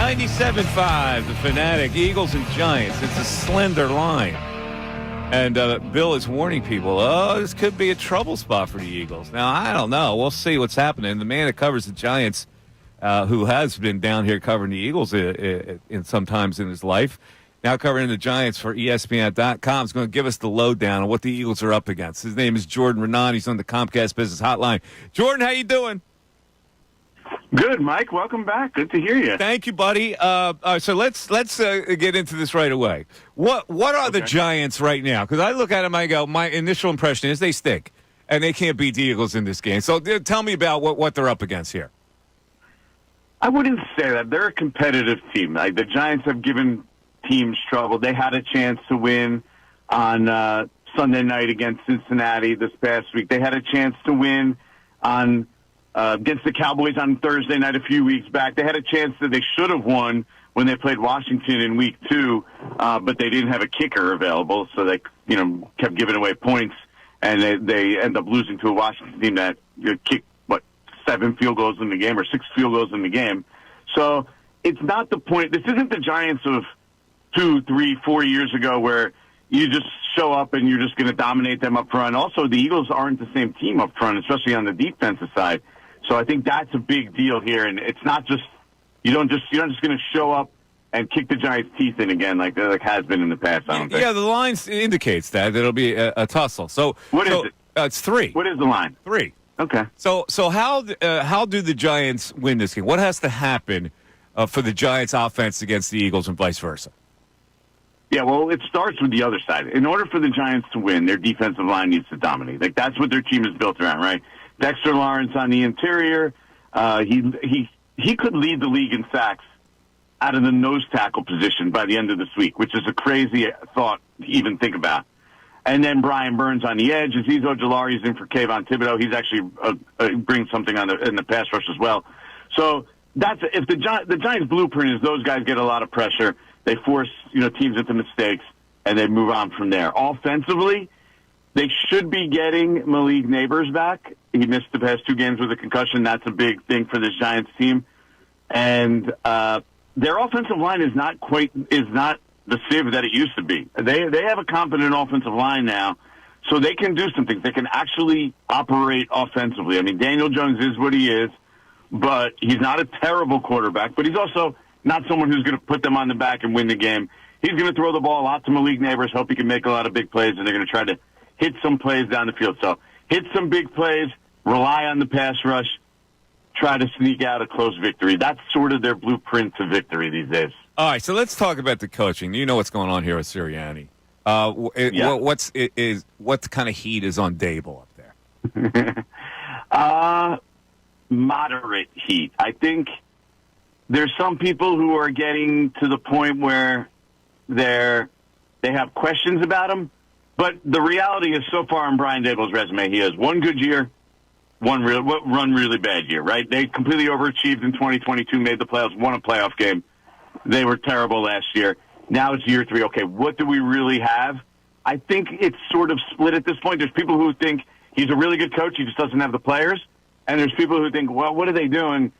97.5, the Fanatic, Eagles and Giants. It's a slender line. And Bill is warning people, this could be a trouble spot for the Eagles. Now, I don't know. We'll see what's happening. The man that covers the Giants, who has been down here covering the Eagles in sometimes in his life, now covering the Giants for ESPN.com, is going to give us the lowdown on what the Eagles are up against. His name is Jordan Renan. He's on the Comcast Business Hotline. Jordan, how you doing? Good, Mike. Welcome back. Good to hear you. Thank you, buddy. So let's get into this right away. What are the Giants right now? Because I look at them, I go, my initial impression is they stink, and they can't beat the Eagles in this game. So tell me about what they're up against here. I wouldn't say that. They're a competitive team. Like, the Giants have given teams trouble. They had a chance to win on Sunday night against Cincinnati this past week. They had a chance to win on against the Cowboys on Thursday night a few weeks back. They had a chance that they should have won when they played Washington in week 2, but they didn't have a kicker available, so they kept giving away points, and they end up losing to a Washington team that kicked, 7 field goals in the game or 6 field goals in the game. So it's not the point. This isn't the Giants of 2, 3, 4 years ago where you just show up and you're just going to dominate them up front. Also, the Eagles aren't the same team up front, especially on the defensive side. So I think that's a big deal here, and it's not just you're not just going to show up and kick the Giants' teeth in again like has been in the past. I don't think. Yeah, the line indicates that it'll be a tussle. So what is it? It's 3. What is the line? 3. Okay. So how do the Giants win this game? What has to happen for the Giants' offense against the Eagles and vice versa? Yeah, well, it starts with the other side. In order for the Giants to win, their defensive line needs to dominate. Like, that's what their team is built around, right? Dexter Lawrence on the interior. He could lead the league in sacks out of the nose tackle position by the end of this week, which is a crazy thought to even think about. And then Brian Burns on the edge. Azeez Ojulari's in for Kayvon Thibodeau. He's actually brings something in the pass rush as well. So that's if the Giants' blueprint is those guys get a lot of pressure, they force teams into mistakes, and they move on from there. Offensively, they should be getting Malik Neighbors back. He missed the past 2 games with a concussion. That's a big thing for this Giants team. And their offensive line is not the sieve that it used to be. They have a competent offensive line now, so they can do some things. They can actually operate offensively. I mean, Daniel Jones is what he is, but he's not a terrible quarterback, but he's also not someone who's going to put them on the back and win the game. He's going to throw the ball out to Malik Neighbors, hope he can make a lot of big plays, and they're going to try to hit some plays down the field. So hit some big plays, rely on the pass rush, try to sneak out a close victory. That's sort of their blueprint to victory these days. All right, so let's talk about the coaching. You know what's going on here with Sirianni. What kind of heat is on Dable up there? Moderate heat. I think there's some people who are getting to the point where they have questions about him. But the reality is, so far on Brian Dable's resume, he has one good year, one really bad year, right? They completely overachieved in 2022, made the playoffs, won a playoff game. They were terrible last year. Now it's year 3. Okay, what do we really have? I think it's sort of split at this point. There's people who think he's a really good coach, he just doesn't have the players. And there's people who think, well, what are they doing?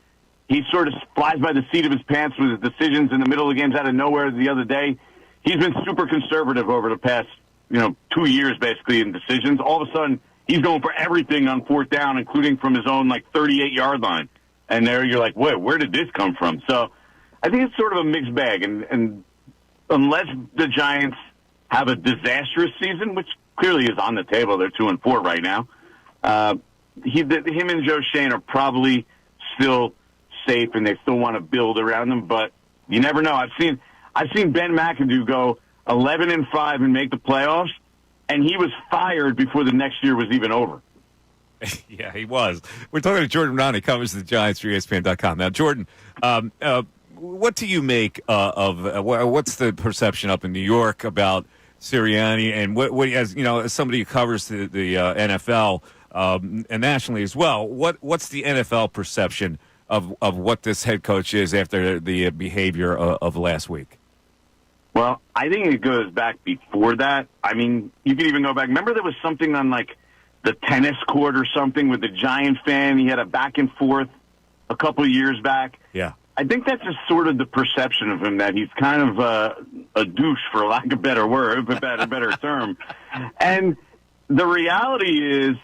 He sort of flies by the seat of his pants with his decisions in the middle of the games out of nowhere the other day. He's been super conservative over the past 2 years, basically, in decisions. All of a sudden, he's going for everything on 4th down, including from his own, 38-yard line. And there you're like, wait, where did this come from? So I think it's sort of a mixed bag. And unless the Giants have a disastrous season, which clearly is on the table, they're 2-4 right now, him and Joe Shane are probably still safe, and they still want to build around them. But you never know. I've seen Ben McAdoo go 11-5 and make the playoffs, and he was fired before the next year was even over. Yeah, he was. We're talking to Jordan Renan. He covers the Giants for ESPN.com. Now, Jordan, what do you make of what's the perception up in New York about Sirianni, and what as somebody who covers the NFL and nationally as well, what's the NFL perception of what this head coach is after the behavior of last week? Well, I think it goes back before that. I mean, you could even go back. Remember there was something on the tennis court or something with the Giant fan. He had a back and forth a couple of years back. Yeah. I think that's just sort of the perception of him, that he's kind of a douche, for lack of a better word, a better term. And the reality is,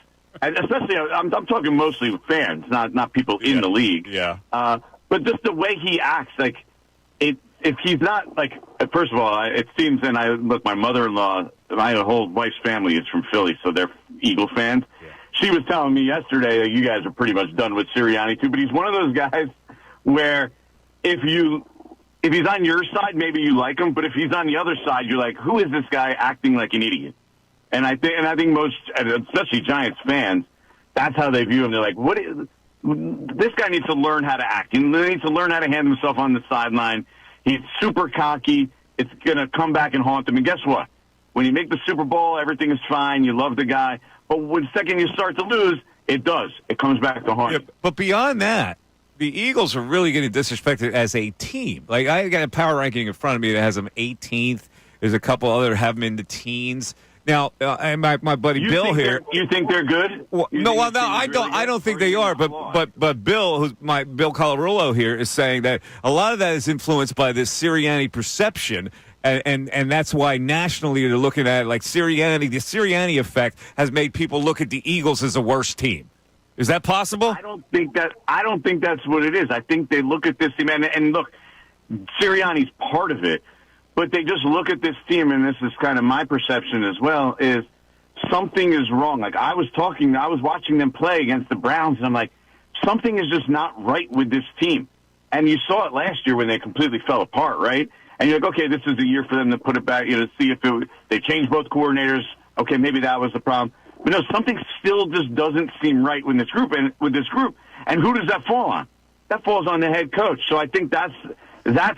and especially I'm talking mostly with fans, not people in the league. Yeah. But just the way he acts, like if he's not like, first of all, it seems, and my mother-in-law, my whole wife's family is from Philly, so they're Eagle fans. Yeah. She was telling me yesterday that you guys are pretty much done with Sirianni too, but he's one of those guys where if he's on your side, maybe you like him, but if he's on the other side, you're like, who is this guy acting like an idiot? And I think most, especially Giants fans, that's how they view him. They're like, this guy needs to learn how to act. He needs to learn how to handle himself on the sideline. He's super cocky. It's going to come back and haunt him. And guess what? When you make the Super Bowl, everything is fine. You love the guy. But when second you start to lose, it does. It comes back to haunt you. But beyond that, the Eagles are really getting disrespected as a team. Like, I got a power ranking in front of me that has them 18th. There's a couple other have them in the teens. Now, and my buddy Bill here. You think they're good? No, I don't think they are. But Bill Colarulo here is saying that a lot of that is influenced by this Sirianni perception, and that's why nationally they're looking at it like Sirianni. The Sirianni effect has made people look at the Eagles as a worse team. Is that possible? I don't think that's what it is. I think they look at this team, and look, Sirianni's part of it, but they just look at this team, and this is kind of my perception as well, is something is wrong. Like, I was watching them play against the Browns, and I'm like, something is just not right with this team. And you saw it last year when they completely fell apart, right? And you're like, okay, this is the year for them to put it back, see if they changed both coordinators. Okay, maybe that was the problem. But no, something still just doesn't seem right with this group. And who does that fall on? That falls on the head coach. So I think that's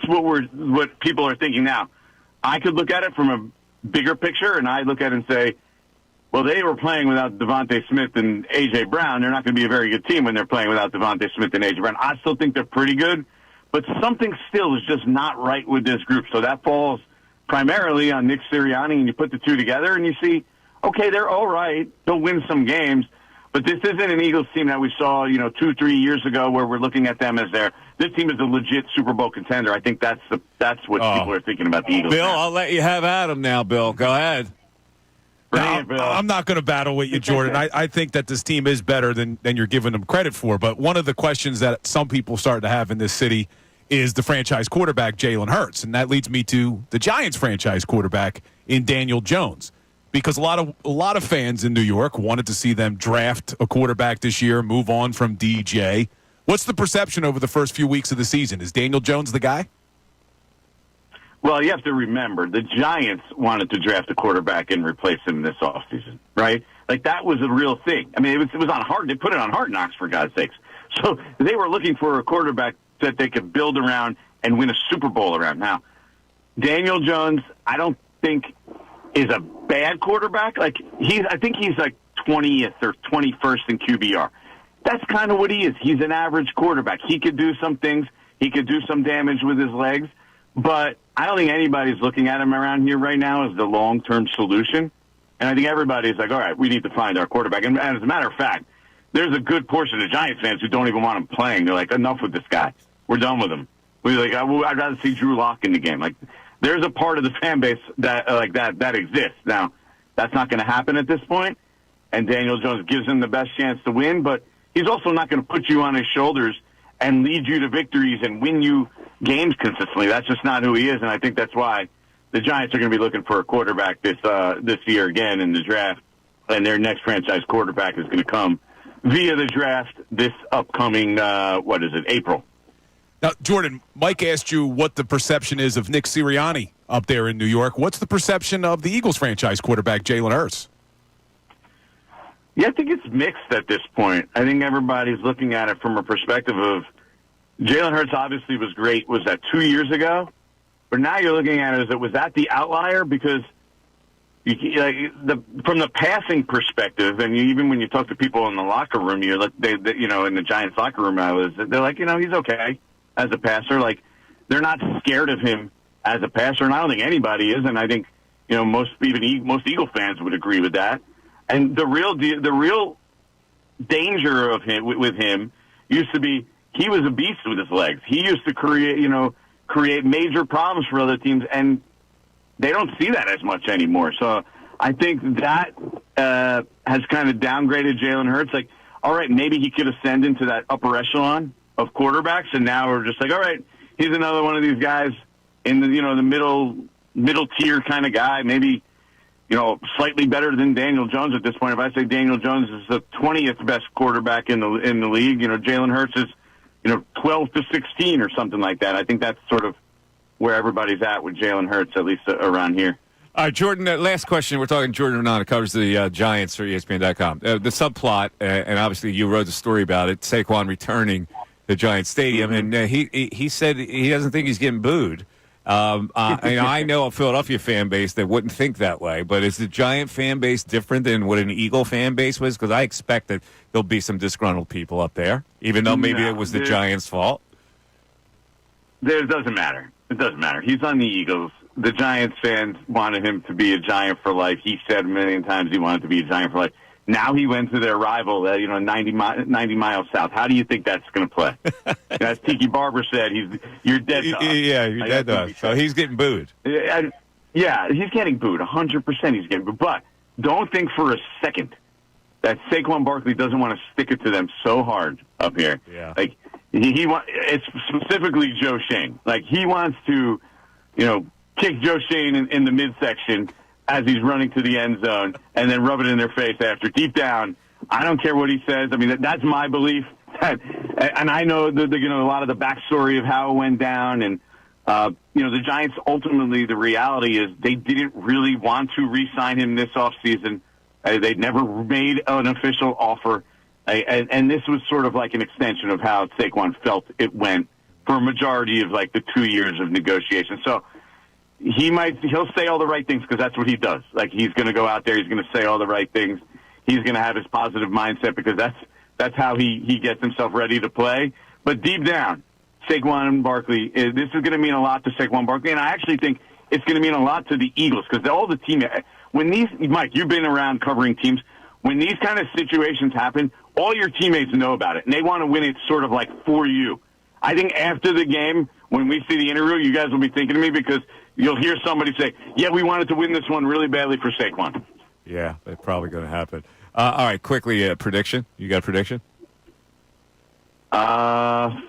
what people are thinking now. I could look at it from a bigger picture, and I look at it and say, well, they were playing without Devontae Smith and A.J. Brown. They're not going to be a very good team when they're playing without Devontae Smith and A.J. Brown. I still think they're pretty good, but something still is just not right with this group. So that falls primarily on Nick Sirianni, and you put the two together, and you see, okay, they're all right. They'll win some games. But this isn't an Eagles team that we saw, 2-3 years ago where we're looking at them as this team is a legit Super Bowl contender. I think that's what people are thinking about the Eagles. Bill, now. I'll let you have Adam now, Bill. Go ahead. I'm not going to battle with you, Jordan. I think that this team is better than you're giving them credit for. But one of the questions that some people start to have in this city is the franchise quarterback, Jalen Hurts. And that leads me to the Giants franchise quarterback in Daniel Jones. Because a lot of fans in New York wanted to see them draft a quarterback this year, move on from DJ. What's the perception over the first few weeks of the season? Is Daniel Jones the guy? Well, you have to remember, the Giants wanted to draft a quarterback and replace him this offseason, right? Like, that was a real thing. I mean, it was on hard. They put it on Hard Knocks, for God's sakes. So they were looking for a quarterback that they could build around and win a Super Bowl around. Now, Daniel Jones, I don't think is a bad quarterback. I think he's like 20th or 21st in QBR. That's kind of what he is. He's an average quarterback. He could do some things. He could do some damage with his legs. But I don't think anybody's looking at him around here right now as the long-term solution. And I think everybody's like, all right, we need to find our quarterback. And as a matter of fact, there's a good portion of Giants fans who don't even want him playing. They're like, enough with this guy. We're done with him. I'd rather see Drew Lock in the game. Like, there's a part of the fan base that exists. Now, that's not going to happen at this point, and Daniel Jones gives him the best chance to win, but he's also not going to put you on his shoulders and lead you to victories and win you games consistently. That's just not who he is, and I think that's why the Giants are going to be looking for a quarterback this year again in the draft, and their next franchise quarterback is going to come via the draft this upcoming, April. Now, Jordan, Mike asked you what the perception is of Nick Sirianni up there in New York. What's the perception of the Eagles franchise quarterback, Jalen Hurts? Yeah, I think it's mixed at this point. I think everybody's looking at it from a perspective of Jalen Hurts obviously was great. Was that 2 years ago? But now you're looking at it as, was that the outlier? Because from the passing perspective, and even when you talk to people in the locker room, in the Giants locker room, they're like, he's okay as a passer. Like, they're not scared of him as a passer, and I don't think anybody is. And I think most Eagle fans would agree with that. And the real danger of him with him used to be he was a beast with his legs. He used to create major problems for other teams, and they don't see that as much anymore. So I think that has kind of downgraded Jalen Hurts. Like, all right, maybe he could ascend into that upper echelon of quarterbacks, and now we're just like, all right, he's another one of these guys in the the middle tier kind of guy. Maybe slightly better than Daniel Jones at this point. If I say Daniel Jones is the 20th best quarterback in the league, Jalen Hurts is 12 to 16 or something like that. I think that's sort of where everybody's at with Jalen Hurts, at least around here. All right, Jordan, last question. We're talking Jordan Renata, covers the Giants for ESPN.com. The subplot, and obviously you wrote the story about it, Saquon returning to Giants Stadium, and he said he doesn't think he's getting booed. I know a Philadelphia fan base that wouldn't think that way, but is the Giant fan base different than what an Eagle fan base was? Because I expect that there'll be some disgruntled people up there, even though maybe it was the Giants' fault. It doesn't matter. It doesn't matter. He's on the Eagles. The Giants fans wanted him to be a Giant for life. He said a million times he wanted to be a Giant for life. Now he went to their rival, 90 miles south. How do you think that's going to play? As Tiki Barber said, you're dead to us. Yeah, you're dead to us. So he's getting booed. Yeah, he's getting booed. 100% he's getting booed. But don't think for a second that Saquon Barkley doesn't want to stick it to them so hard up here. Yeah. Like, it's specifically Joe Shane. Like, he wants to, kick Joe Shane in the midsection as he's running to the end zone and then rub it in their face after. Deep down, I don't care what he says. I mean, that's my belief. And I know a lot of the backstory of how it went down. And, the Giants, ultimately, the reality is they didn't really want to re-sign him this offseason. They'd never made an official offer. And this was sort of like an extension of how Saquon felt it went for a majority of, the 2 years of negotiation. So, he'll say all the right things because that's what he does. Like, he's going to go out there, he's going to say all the right things. He's going to have his positive mindset because that's how he gets himself ready to play. But deep down, Saquon Barkley, this is going to mean a lot to Saquon Barkley, and I actually think it's going to mean a lot to the Eagles because all the team, Mike, you've been around covering teams. When these kind of situations happen, all your teammates know about it, and they want to win it sort of like for you. I think after the game, when we see the interview, you guys will be thinking of me because you'll hear somebody say, yeah, we wanted to win this one really badly for Saquon. Yeah, that's probably going to happen. All right, quickly, prediction. You got a prediction? I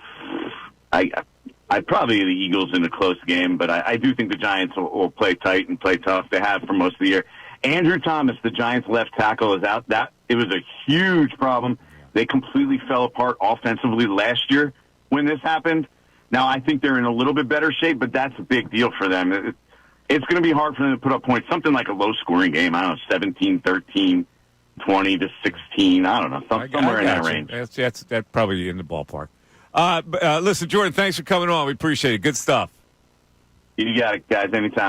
probably the Eagles in a close game, but I do think the Giants will play tight and play tough. They have for most of the year. Andrew Thomas, the Giants' left tackle, is out. It was a huge problem. They completely fell apart offensively last year when this happened. Now, I think they're in a little bit better shape, but that's a big deal for them. It's going to be hard for them to put up points. Something like a low-scoring game. I don't know, 17-13, 20-16. I don't know, somewhere in that range. That's probably in the ballpark. Listen, Jordan, thanks for coming on. We appreciate it. Good stuff. You got it, guys, anytime.